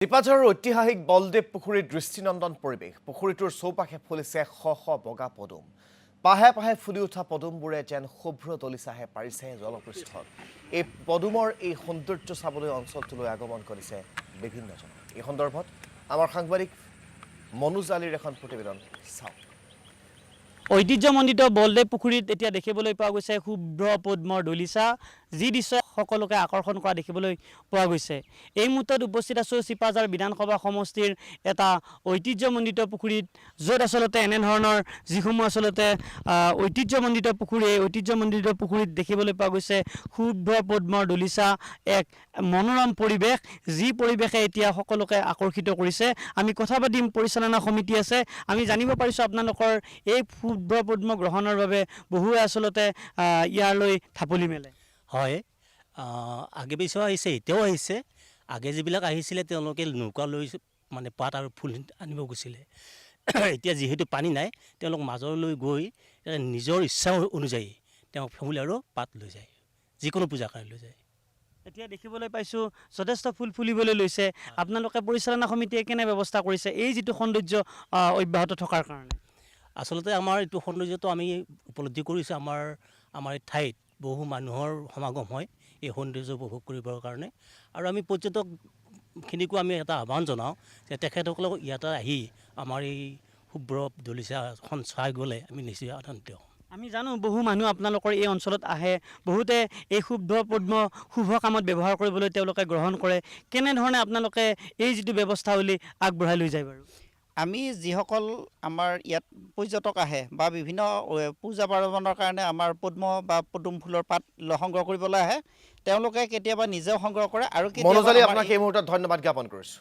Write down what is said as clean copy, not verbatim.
শিপাঝাৰৰ ঐতিহাসিক বলদেৱ পুখুৰীৰ দৃষ্টিনন্দন পৰিৱেশ পুখুৰীটোৰ চৌপাশে ফুলিছে শ শ বগা পদুম পাহে পাহে ফুলি উঠা পদুমবোৰে যেন শুভ্ৰ দলিচাহে পাৰিছে জলপৃষ্ঠত এই পদুমৰ এই সৌন্দৰ্য চাবলৈ অঞ্চলটোলৈ আগমন কৰিছে বিভিন্নজন এই সন্দৰ্ভত আমাৰ সাংবাদিক মনোজ আলীৰ এখন প্ৰতিবেদন চাওক ঐতিহ্যমণ্ডিত বলদেৱ পুখুৰীত এতিয়া দেখিবলৈ পোৱা গৈছে শুভ্ৰ পদ্মৰ দলিচা যি দৃশ্য সকলোকে আকৰ্ষণ কৰা দেখিবলৈ পোৱা গৈছে এই মুহূৰ্তত উপস্থিত আছো চিপাঝাৰ বিধানসভা সমষ্টিৰ এটা ঐতিহ্যমণ্ডিত পুখুৰীত য'ত আচলতে এনেধৰণৰ যিসমূহ আচলতে ঐতিহ্যমণ্ডিত পুখুৰী এই ঐতিহ্যমণ্ডিত পুখুৰীত দেখিবলৈ পোৱা গৈছে শুভ্ৰ পদ্মৰ দলিচা এক মনোৰম পৰিৱেশ যি পৰিৱেশে এতিয়া সকলোকে আকৰ্ষিত কৰিছে আমি কথা পাতিম পৰিচালনা সমিতি আছে আমি জানিব পাৰিছোঁ আপোনালোকৰ এই শুভ্ৰ পদ্ম গ্ৰহণৰ বাবে বহুৱে আচলতে ইয়ালৈ ঢাপলি মেলে হয় আগে পিছেও আহিছে এতিয়াও আহিছে আগে যিবিলাক আহিছিলে তেওঁলোকে নৌকা লৈ মানে পাত আৰু ফুল আনিব গৈছিলে এতিয়া যিহেতু পানী নাই তেওঁলোক মাজলৈ গৈ নিজৰ ইচ্ছা অনুযায়ী তেওঁ ফুল আৰু পাত লৈ যায় যিকোনো পূজা কাৰ্য লৈ যায় এতিয়া দেখিবলৈ পাইছোঁ যথেষ্ট ফুল ফুলিবলৈ লৈছে আপোনালোকে পৰিচালনা সমিতিয়ে কেনে ব্যৱস্থা কৰিছে এই যিটো সৌন্দৰ্য অব্যাহত থকাৰ কাৰণে আচলতে আমাৰ এইটো সৌন্দৰ্যটো আমি উপলব্ধি কৰিছোঁ আমাৰ এই ঠাইত বহু মানুহৰ সমাগম হয় এই সৌন্দৰ্য উপভোগ কৰিবৰ কাৰণে আৰু আমি পৰ্যটকখিনিকো আমি এটা আহ্বান জনাওঁ যে তেখেতসকলক ইয়াতে আহি আমাৰ এই শুভ্ৰ দলিচাখন চাই গ'লে আমি নিশ্চয় আনন্দিত হওঁ আমি জানো বহু মানুহ আপোনালোকৰ এই অঞ্চলত আহে বহুতে এই শুভ্ৰ পদ্ম শুভ কামত ব্যৱহাৰ কৰিবলৈ তেওঁলোকে গ্ৰহণ কৰে কেনেধৰণে আপোনালোকে এই যিটো ব্যৱস্থাৱলী আগবঢ়াই লৈ যায় বাৰু আমি যিসকল আমাৰ ইয়াত পৰ্যটক আহে বা বিভিন্ন পূজা পাৰ্বণৰ কাৰণে আমাৰ পদ্ম বা পদুম ফুলৰ পাত সংগ্ৰহ কৰিবলৈ আহে তেওঁলোকে কেতিয়াবা নিজেও সংগ্ৰহ কৰে আৰু মনোজ আলী আপোনাক এই মুহূৰ্তত ধন্যবাদ জ্ঞাপন কৰিছোঁ